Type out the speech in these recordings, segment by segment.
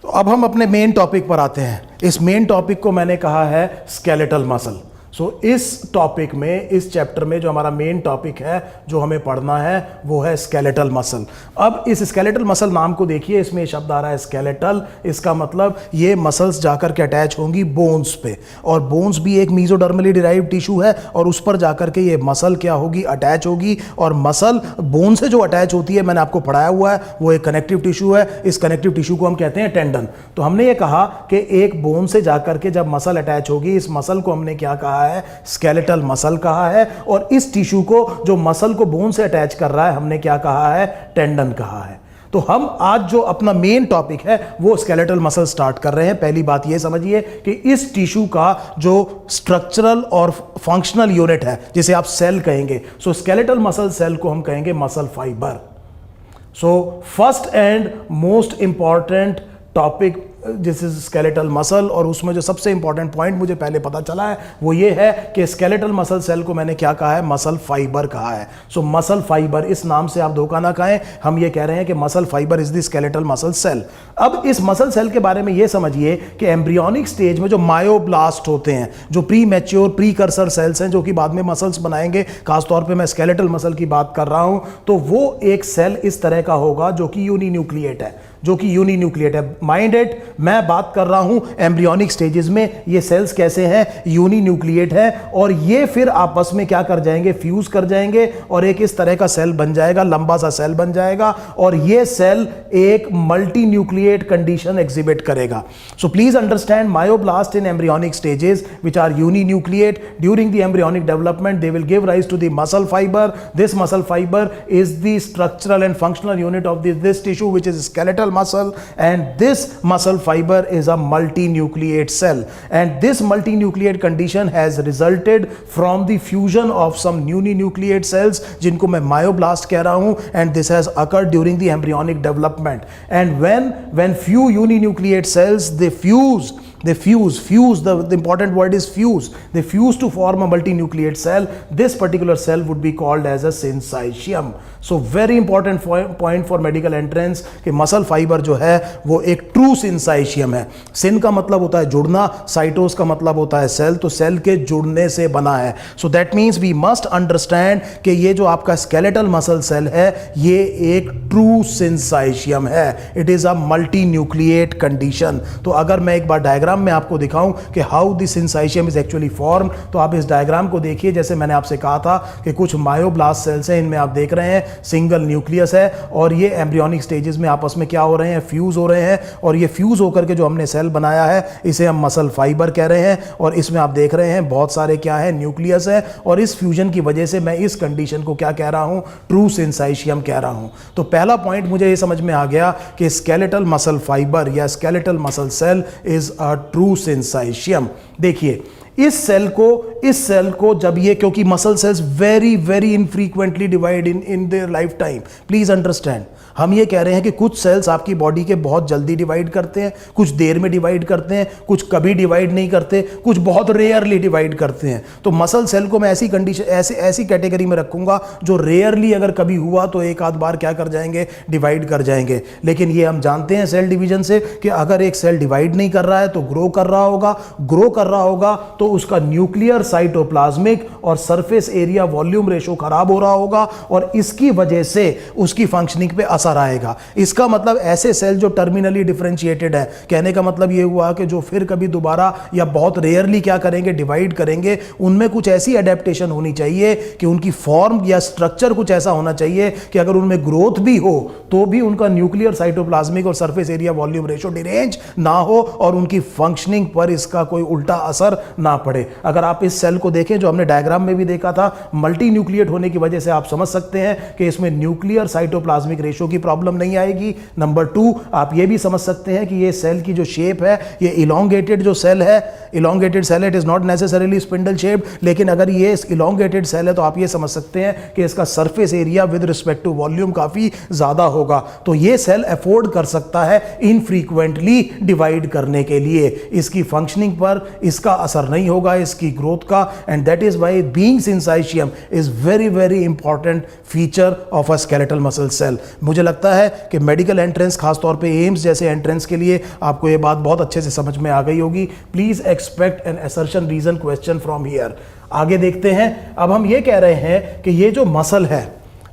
तो अब हम अपने मेन टॉपिक पर आते हैं। इस मेन टॉपिक को मैंने कहा है स्केलेटल मसल। सो इस टॉपिक में, इस चैप्टर में जो हमारा मेन टॉपिक है जो हमें पढ़ना है वो है स्केलेटल मसल। अब इस स्केलेटल मसल नाम को देखिए, इसमें शब्द आ रहा है स्केलेटल। इसका मतलब ये मसल्स जाकर के अटैच होंगी बोन्स पे, और बोन्स भी एक मीजोडर्मली डिराइव टिश्यू है, और उस पर जाकर के ये मसल क्या होगी, अटैच होगी। और मसल बोन से जो अटैच होती है, मैंने आपको पढ़ाया हुआ है, वो एक कनेक्टिव टिश्यू है। इस कनेक्टिव टिश्यू को हम कहते हैं टेंडन। तो हमने ये कहा कि एक बोन से जाकर के जब मसल अटैच होगी, इस मसल को हमने क्या कहा है, स्केलेटल मसल कहा है। और इस टिश्यू को, जो मसल को बोन से अटैच कर रहा है, हमने क्या कहा है, टेंडन कहा है। तो हम आज जो अपना मेन टॉपिक है वो स्केलेटल मसल स्टार्ट कर रहे हैं। पहली बात ये समझिए कि इस टिश्यू का जो स्ट्रक्चरल और फंक्शनल यूनिट है, जिसे आप सेल कहेंगे, सो स्केलेटल मसल सेल को हम कहेंगे muscle fibre. So first and most important topic this is skeletal muscle, और उसमें जो सबसे इंपॉर्टेंट पॉइंट मुझे पहले पता चला है वो ये है कि स्केलेटल मसल सेल को मैंने क्या कहा है, मसल फाइबर कहा है। सो मसल फाइबर, इस नाम से आप धोखा ना खाएं, हम ये कह रहे हैं कि muscle fibre is the skeletal muscle cell. अब इस मसल सेल के बारे में ये समझिए कि एम्ब्रियोनिक स्टेज में जो मायोब्लास्ट होते हैं, जो प्री मैच्योर प्रीकर्सर सेल्स हैं जो कि बाद में मसल्स बनाएंगे, खासतौर पर मैं स्केलेटल मसल की बात कर रहा हूं, तो वो एक सेल इस तरह का होगा जो कि यूनिन्यूक्लिएट है, जो कि यूनिन्यूक्लिएट है। माइंड इट, मैं बात कर रहा हूं एम्ब्रियोनिक स्टेजेस में, ये सेल्स कैसे हैं, यूनिन्यूक्लिएट है, और ये फिर आपस में क्या कर जाएंगे, फ्यूज कर जाएंगे, और एक इस तरह का सेल बन जाएगा, लंबा सा सेल बन जाएगा, और ये सेल एक मल्टी न्यूक्लिएट कंडीशन एग्जिबिट करेगा। So please understand, myoblast in embryonic stages which are uninucleate, during the embryonic development they will give rise to the muscle fibre. This muscle fiber is the structural and functional unit of this tissue, which is skeletal muscle, and this muscle fiber is a multinucleate cell, and this multinucleate condition has resulted from the fusion of some uninucleate cells जिनको मैं myoblast कह रहा हूं, and this has occurred during the embryonic development. And when few uninucleate cells they fuse, the important word is fuse, they fuse to form a multinucleate cell. This particular cell would be called as a syncytium. So very important point for medical entrance कि muscle fibre जो है वो एक true सिंसाइशियम है। सिन का मतलब होता है जुड़ना, साइटोस का मतलब होता है सेल, तो सेल के जुड़ने से बना है। So that means we must understand कि ये जो आपका स्केलेटल मसल सेल है ये एक ट्रू सिंसाइशियम है, it is a multi nucleate condition. तो अगर मैं एक बार डायग्राम में आपको दिखाऊं कि how this syncytium is actually form, तो आप इस डायग्राम को देखिए। जैसे मैंने आपसे कहा था कि कुछ मायोब्लास्ट सेल्स हैं, इनमें आप देख रहे हैं सिंगल न्यूक्लियस है, और ये एम्ब्रियोनिक स्टेजेस में आपस में क्या हो रहे हैं, फ्यूज हो रहे हैं, और ये फ्यूज होकर के जो हमने सेल बनाया है इसे हम मसल फाइबर कह रहे हैं। और इसमें आप देख रहे हैं बहुत सारे क्या है, न्यूक्लियस है, और इस फ्यूजन की वजह से मैं इस कंडीशन को क्या कह रहा हूं, ट्रू सिंसाइशियम कह रहा हूं। तो पहला पॉइंट मुझे ये समझ में आ गया कि स्केलेटल मसल फाइबर या skeletal muscle cell is a true syncytium. देखिए इस सेल को जब ये, क्योंकि muscle cells very very infrequently divide in their lifetime, please understand, हम ये कह रहे हैं कि कुछ सेल्स आपकी बॉडी के बहुत जल्दी डिवाइड करते हैं, कुछ देर में डिवाइड करते हैं, कुछ कभी डिवाइड नहीं करते, कुछ बहुत रेयरली डिवाइड करते हैं। तो मसल सेल को मैं ऐसी कंडीशन, ऐसी कैटेगरी में रखूंगा जो रेयरली अगर कभी हुआ तो एक आध बार क्या कर जाएंगे, डिवाइड कर जाएंगे। लेकिन ये हम जानते हैं सेल डिवीजन से कि अगर एक सेल डिवाइड नहीं कर रहा है तो ग्रो कर रहा होगा तो उसका न्यूक्लियर साइटोप्लाज्मिक और सरफेस एरिया वॉल्यूम रेशो खराब हो रहा होगा, और इसकी वजह से उसकी फंक्शनिंग पे असर आएगा। इसका मतलब ऐसे सेल जो टर्मिनली डिफरेंशिएटेड है, कहने का मतलब ये हुआ कि जो फिर कभी दोबारा या बहुत रेयरली क्या करेंगे, डिवाइड करेंगे, उनमें कुछ ऐसी एडेप्टेशन होनी चाहिए कि उनकी फॉर्म या स्ट्रक्चर कुछ ऐसा होना चाहिए कि अगर उनमें ग्रोथ भी हो तो भी उनका न्यूक्लियर साइटोप्लाज्मिक और surface area volume ratio derange ना हो और उनकी फंक्शनिंग पर इसका कोई उल्टा असर ना पड़े। अगर आप इस सेल को देखें जो हमने डायग्राम में भी देखा था, मल्टी न्यूक्लिएट होने की वजह से आप समझ सकते हैं कि इसमें न्यूक्लियर साइटोप्लाज्मिक रेशो की प्रॉब्लम नहीं आएगी। नंबर 2, आप ये भी समझ सकते हैं कि ये सेल की जो शेप है ये इलोंगेटेड जो सेल है, elongated cell, it is not necessarily spindle shape, लेकिन अगर ये इलोंगेटेड सेल है तो आप ये समझ सकते हैं कि इसका surface area with respect to volume काफी ज्यादा होगा। तो ये सेल अफोर्ड कर सकता है इनफ्रीक्वेंटली डिवाइड करने के लिए। इसकी फंक्शनिंग पर इसका असर नहीं होगा, इसकी ग्रोथ का, and that is why being syncytium is very very important feature of a skeletal muscle cell. मुझे लगता है कि मेडिकल एंट्रेंस, खासतौर पे एम्स जैसे एंट्रेंस के लिए आपको ये बात बहुत अच्छे से समझ में आ गई होगी। Please expect an assertion reason question from here. आगे देखते हैं। अब हम ये कह रहे हैं कि ये जो मसल है,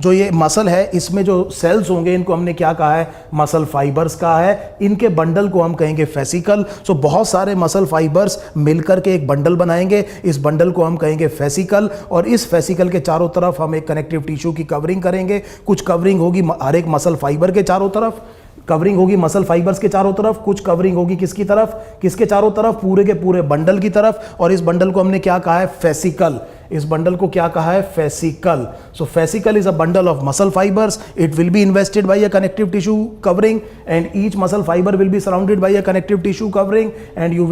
जो ये मसल है, इसमें जो सेल्स होंगे इनको हमने क्या कहा है, मसल फाइबर्स कहा है। इनके बंडल को हम कहेंगे फेसिकल। सो बहुत सारे मसल फाइबर्स मिलकर के एक बंडल बनाएंगे, इस बंडल को हम कहेंगे फेसिकल। और इस फेसिकल के चारों तरफ हम एक कनेक्टिव टिश्यू की कवरिंग करेंगे। कुछ कवरिंग होगी हर एक मसल फाइबर के चारों तरफ, कवरिंग होगी मसल फाइबर्स के चारों तरफ, कुछ कवरिंग होगी किसकी तरफ, किसके चारों तरफ, पूरे के पूरे बंडल की तरफ। और इस बंडल को हमने क्या कहा है, फेसिकल। इस बंडल को क्या कहा है, fascicle. So fascicle is a bundle of muscle fibres. It will be invested bye a connective tissue covering and each muscle fibre will be surrounded by a connective tissue covering, and you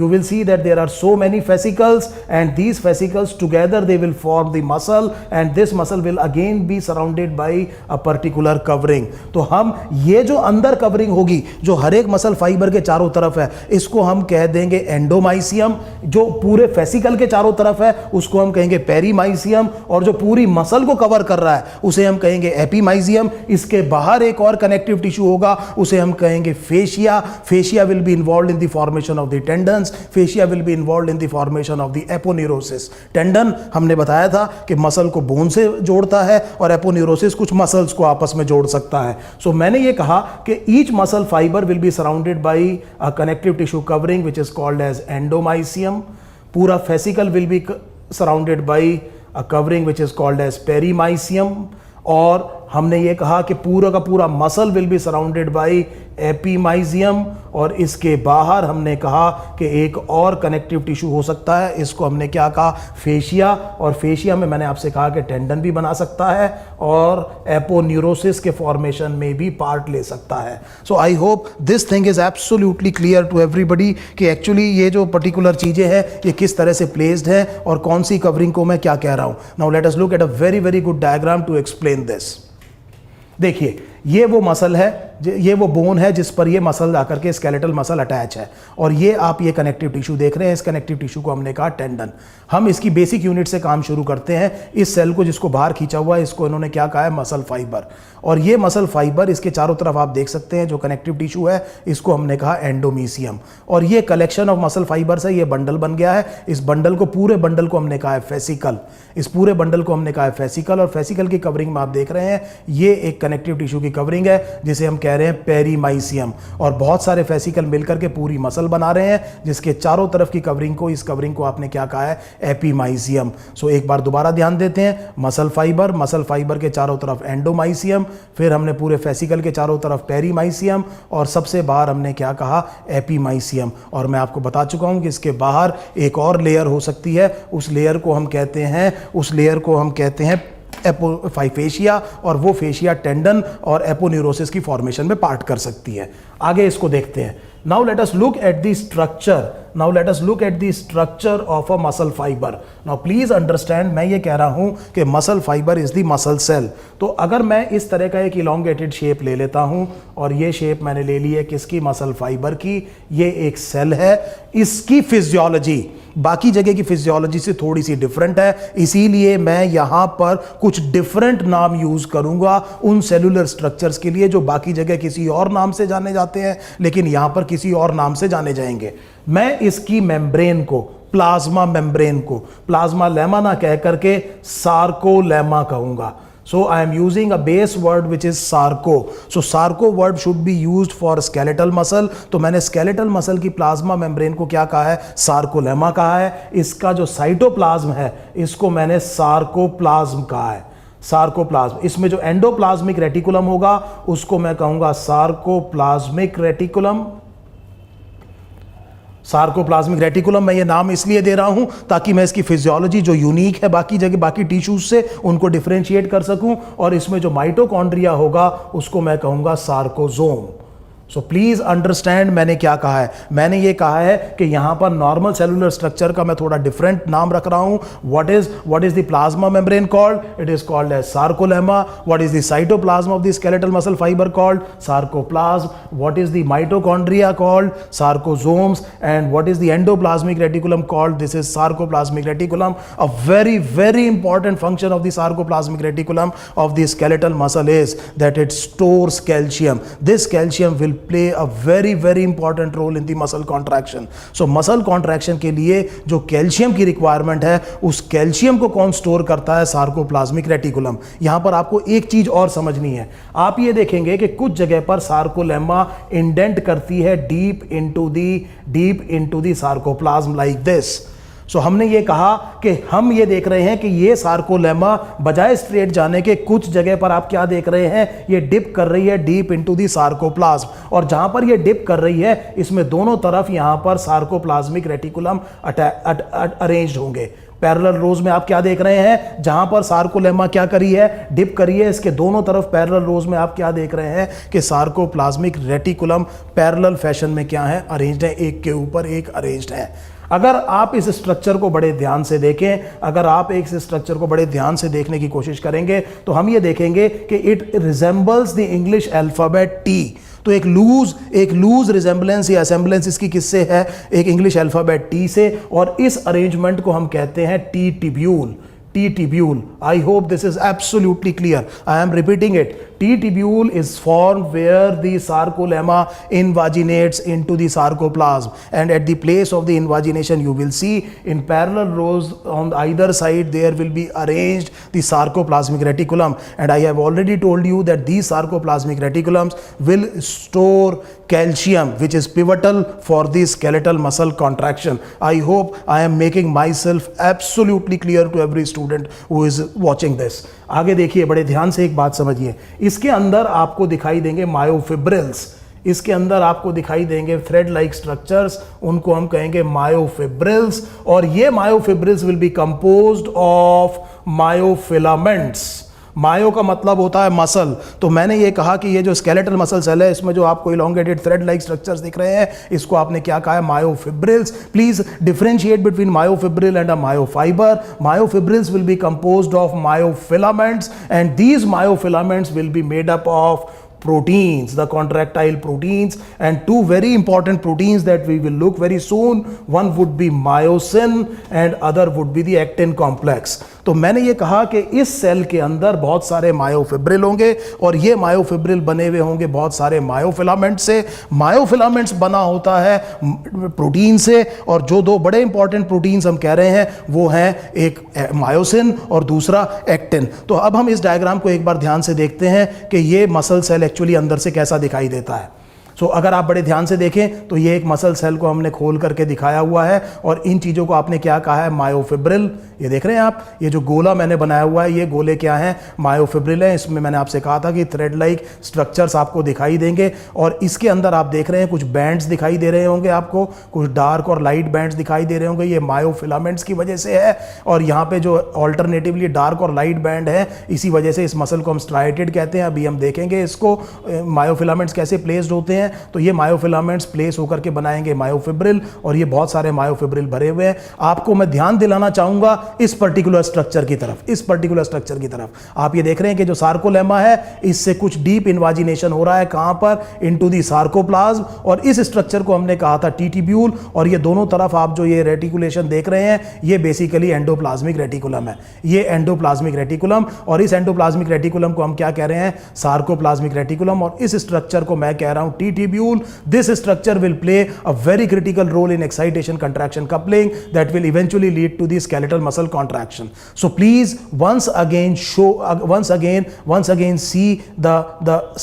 will see that there are so many fascicles, and these fascicles together they will form the muscle, and this muscle will again be surrounded by a particular covering। तो हम ये जो अंदर covering होगी जो हर एक muscle fibre के चारों तरफ है, इसको हम कह देंगे एंडोमाइसियम। जो पूरे फेसिकल के चारों तरफ है उसको हम कहेंगे पेरीमाइसियम, और जो पूरी मसल को कवर कर रहा है उसे हम कहेंगे एपीमाइसियम। इसके बाहर एक और कनेक्टिव टिश्यू होगा, उसे हम कहेंगे fascia. Fascia will be involve in the formation of the tendons, fascia will be involve in the formation of the aponeurosis. Tendon हमने बताया था कि मसल को बोन से जोड़ता है, और एपोन्यूरोसिस कुछ मसल्स को आपस में जोड़ सकता है। सो मैंने ये कहा कि each muscle fibre will be surrounded by a connective tissue covering which is called as endomysium. पूरा fascicle will be surrounded by a covering which is called as perimysium, और हमने ये कहा कि पूरा का पूरा muscle will be surrounded by epimysium, और इसके बाहर हमने कहा कि एक और कनेक्टिव टिश्यू हो सकता है, इसको हमने क्या कहा, फेशिया। और फेशिया में मैंने आपसे कहा कि टेंडन भी बना सकता है और एपोन्यूरोसिस के फॉर्मेशन में भी पार्ट ले सकता है। So I hope this thing is absolutely clear to everybody कि एक्चुअली ये जो पर्टिकुलर चीज़ें हैं ये किस तरह से प्लेस्ड है और कौन सी कवरिंग को मैं क्या कह रहा हूँ। Now let us look at a very very good diagram to explain this. देखिए ये वो मसल है, ये वो बोन है जिस पर ये मसल आकर के स्केलेटल मसल अटैच है, और ये आप ये कनेक्टिव टिश्यू देख रहे हैं। इस कनेक्टिव टिश्यू को हमने कहा टेंडन। हम इसकी बेसिक यूनिट से काम शुरू करते हैं। इस सेल को जिसको बाहर खींचा हुआ है इसको इन्होंने क्या कहा है, मसल फाइबर। और ये मसल फाइबर इसके चारों तरफ आप देख सकते हैं जो कनेक्टिव टिश्यू है इसको हमने कहा एंडोमीसियम। और ये कलेक्शन ऑफ मसल फाइबर है, ये बंडल बन गया है। इस बंडल को, पूरे बंडल को हमने कहा है फेसिकल। इस पूरे बंडल को हमने कहा है फेसिकल, और फेसिकल की कवरिंग में आप देख रहे हैं ये एक कनेक्टिव टिश्यू की कवरिंग है जिसे हम कह रहे हैं पेरीमाइसियम। और बहुत सारे फेसिकल मिलकर के पूरी मसल बना रहे हैं जिसके चारों तरफ की कवरिंग को, इस कवरिंग को आपने क्या कहा है, एपीमाइसियम। सो एक बार दोबारा ध्यान देते हैं, मसल फाइबर, मसल फाइबर के चारों तरफ एंडोमाइसियम, फिर हमने पूरे फेसिकल के चारों तरफ पेरीमाइसियम, और सबसे बाहर हमने क्या कहा, एपीमाइसियम। और मैं आपको बता चुका हूं कि इसके बाहर एक और लेयर हो सकती है, उस लेयर को हम कहते हैं फेशिया, और वो फेशिया टेंडन और एपोन्यूरोसिस की फॉर्मेशन में पार्ट कर सकती है। आगे इसको देखते हैं। Now let us look at the structure of a muscle fibre. Now please understand, मैं ये कह रहा हूं कि muscle fibre is the muscle cell. तो अगर मैं इस तरह का एक इलोंगेटेड शेप ले लेता हूं, और ये शेप मैंने ले ली है किसकी, मसल फाइबर की। ये एक सेल है, इसकी फिजियोलॉजी बाकी जगह की फिजियोलॉजी से थोड़ी सी डिफरेंट है, इसीलिए मैं यहां पर कुछ डिफरेंट नाम यूज करूंगा उन सेलुलर स्ट्रक्चर्स के लिए जो बाकी जगह किसी और नाम से जाने जाते हैं, लेकिन यहां पर किसी और नाम से जाने जाएंगे। मैं इसकी मेम्ब्रेन को, प्लाज्मा मेम्ब्रेन को प्लाज्मा लेमा ना कह करके सार्कोलेमा कहूंगा। So I am using a base word which is sarco. So sarco word should be used for skeletal muscle. तो मैंने skeletal muscle की प्लाज्मा मेम्ब्रेन को क्या कहा है, सार्कोलेमा कहा है। इसका जो साइटोप्लाज्म है इसको मैंने सार्कोप्लाज्म कहा है, सार्कोप्लाज्म। इसमें जो एंडोप्लाज्मिक रेटिकुलम होगा उसको मैं कहूंगा सार्कोप्लाज्मिक रेटिकुलम। सार्कोप्लाज्मिक रेटिकुलम मैं ये नाम इसलिए दे रहा हूं ताकि मैं इसकी फिजियोलॉजी जो यूनिक है बाकी जगह बाकी टिश्यूज से उनको डिफरेंशिएट कर सकूं। और इसमें जो माइटोकॉन्ड्रिया होगा उसको मैं कहूंगा सार्कोजोम। सो प्लीज अंडरस्टैंड मैंने क्या कहा है। मैंने ये कहा है कि यहां पर नॉर्मल सेलुलर स्ट्रक्चर का मैं थोड़ा डिफरेंट नाम रख रहा हूं। What is the plasma membrane called? It is called as sarcolemma. What is the cytoplasm of the skeletal muscle fibre called? Sarcoplasm. What is the mitochondria called? Sarcosomes. And what is the endoplasmic reticulum called? This is sarcoplasmic reticulum. A very important function of the sarcoplasmic reticulum of the skeletal muscle is that it stores calcium. This calcium will play a very important role in the muscle contraction. So muscle contraction के लिए जो calcium की requirement है, उस calcium को कौन store करता है? Sarcoplasmic reticulum. यहां पर आपको एक चीज और समझनी है। आप ये देखेंगे कि कुछ जगह पर सार्कोलेमा इंडेंट करती है deep into the sarcoplasm like this. So हमने ये कहा कि हम ये देख रहे हैं कि ये सार्कोलेमा बजाय स्ट्रेट जाने के कुछ जगह पर आप क्या देख रहे हैं? ये डिप कर रही है डीप इनटू दी सार्कोप्लाज्म। और जहां पर ये डिप कर रही है, इसमें दोनों तरफ यहां पर सार्कोप्लाज्मिक रेटिकुलम अरेंज्ड होंगे। पैरेलल रोज में आप क्या देख रहे हैं? जहां पर सार्कोलेमा क्या करी है? डिप करी है। इसके दोनों तरफ पैरेलल रोज में आप क्या देख रहे हैं कि सार्कोप्लाज्मिक रेटिकुलम पैरेलल फैशन में क्या है? अरेंज्ड है, एक के ऊपर एक अरेंज्ड है। अगर आप इस स्ट्रक्चर को बड़े ध्यान से देखें, अगर आप एक स्ट्रक्चर को बड़े ध्यान से देखने की कोशिश करेंगे तो हम ये देखेंगे कि it resembles the English alphabet T. तो एक लूज रिजेंबलेंस या असेंबलेंस इसकी किससे है? एक इंग्लिश अल्फाबेट टी से। और इस अरेंजमेंट को हम कहते हैं T tubule. T tubule. I hope this is absolutely clear. I am repeating it. T tubule is formed where the sarcolemma invaginates into the sarcoplasm, and at the place of the invagination you will see in parallel rows on either side there will be arranged the sarcoplasmic reticulum, and I have already told you that these sarcoplasmic reticulums will store calcium, which is pivotal for the skeletal muscle contraction. I hope I am making myself absolutely clear to every student who is watching this. आगे देखिए, बड़े ध्यान से एक बात समझिए। इसके अंदर आपको दिखाई देंगे मायोफिब्रिल्स। इसके अंदर आपको दिखाई देंगे थ्रेड लाइक स्ट्रक्चर्स, उनको हम कहेंगे मायोफिब्रिल्स। और ये myofibrils will be composed of myofilaments. Myo का मतलब होता है मसल। तो मैंने ये कहा कि ये जो स्केलेटल मसल सेल है, इसमें जो आपको इलोंगेटेड थ्रेड लाइक स्ट्रक्चर्स दिख रहे हैं, इसको आपने क्या कहा है? Myofibrils. Please differentiate between myofibril and a myofibre. Myofibrils will be composed of myofilaments, and these myofilaments will be made up of proteins, the contractile proteins, and two very important proteins that we will look very soon. One would be myosin and other would be the actin complex. तो मैंने ये कहा कि इस cell के अंदर बहुत सारे मायोफिब्रिल होंगे और ये मायोफिब्रिल बने हुए होंगे बहुत सारे मायोफिलामेंट से। मायोफिलामेंट्स बना होता है प्रोटीन से, और जो दो बड़े इंपॉर्टेंट प्रोटीन्स हम कह रहे हैं वो हैं एक मायोसिन और दूसरा एक्टिन। तो अब हम इस डायग्राम को एक बार ध्यान से देखते हैं कि ये मसल सेल एक्चुअली अंदर से कैसा दिखाई देता है। अगर आप बड़े ध्यान से देखें तो ये एक मसल सेल को हमने खोल करके दिखाया हुआ है, और इन चीज़ों को आपने क्या कहा है? मायोफिब्रिल। ये देख रहे हैं आप, ये जो गोला मैंने बनाया हुआ है, ये गोले क्या हैं? मायोफिब्रिल है। इसमें मैंने आपसे कहा था कि थ्रेड लाइक स्ट्रक्चर्स आपको दिखाई देंगे, और इसके अंदर आप देख रहे हैं कुछ बैंड्स दिखाई दे रहे होंगे आपको, कुछ डार्क और लाइट बैंड्स दिखाई दे रहे होंगे। ये मायोफिलामेंट्स की वजह से है, और यहाँ पे जो ऑल्टरनेटिवली डार्क और लाइट बैंड है, इसी वजह से इस मसल को हम स्ट्राइटेड कहते हैं। अभी हम देखेंगे इसको मायोफिलामेंट्स कैसे प्लेस्ड होते हैं। तो ये मायोफिलामेंट्स प्लेस होकर के बनाएंगे मायोफिब्रिल, और ये बहुत सारे मायोफिब्रिल भरे हुए हैं। आपको मैं ध्यान दिलाना चाहूंगा इस पर्टिकुलर स्ट्रक्चर की तरफ। आप ये देख रहे हैं कि जो सार्कोलेमा है, इससे कुछ डीप इन्वाजिनेशन हो रहा है। कहां पर? Into the sarcoplasm. और इस स्ट्रक्चर को हमने कहा था टी टिब्यूल, और ये दोनों तरफ आप जो ये रेटिकुलेशन देख रहे हैं, ये बेसिकली एंडोप्लाज्मिक रेटिकुलम है। ये एंडोप्लाज्मिक रेटिकुलम, और इस एंडोप्लाज्मिक रेटिकुलम को हम क्या कह रहे हैं? Sarcoplasmic reticulum. और इस स्ट्रक्चर को मैं कह रहा हूं T tubule. This structure will play a very critical role in excitation contraction coupling that will eventually lead to the skeletal muscle contraction. So please once again see the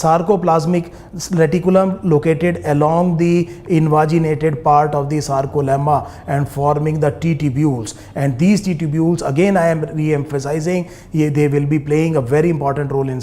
sarcoplasmic reticulum located along the invaginated part of the sarcolemma and forming the T tubules. And these T tubules, again I am re-emphasizing, they will be playing a very important role in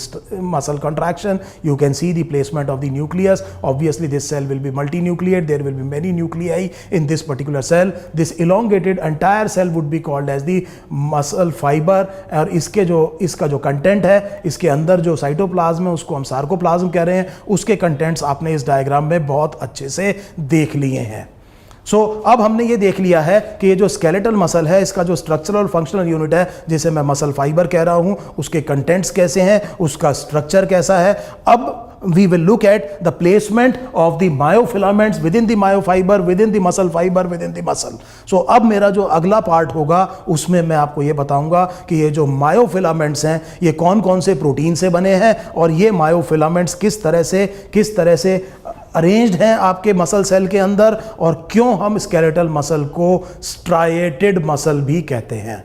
muscle contraction. You can see the placement of the nucleus. Obviously obviously this cell will be multinucleate, there will be many nuclei in this particular cell. This elongated entire cell would be called as the muscle fiber, और इसका जो content है, इसके अंदर जो cytoplasm है उसको हम सार्कोप्लाज्म कह रहे हैं, उसके कंटेंट्स आपने इस डायग्राम में बहुत अच्छे से देख लिए हैं। अब हमने ये देख लिया है कि ये जो स्केलेटल मसल है, इसका जो स्ट्रक्चरल और फंक्शनल यूनिट है जिसे मैं मसल फाइबर कह रहा हूं, उसके कंटेंट्स कैसे हैं, उसका स्ट्रक्चर कैसा है। अब we will look at the placement of the myofilaments within the myofiber, within the muscle fiber, within the muscle. अब मेरा जो अगला पार्ट होगा उसमें मैं आपको ये बताऊंगा कि ये जो मायोफिलामेंट्स हैं ये कौन कौन से प्रोटीन से बने हैं, और ये मायोफिलामेंट्स किस तरह से अरेंज्ड हैं आपके मसल सेल के अंदर, और क्यों हम स्केलेटल मसल को स्ट्राइएटेड मसल भी कहते हैं।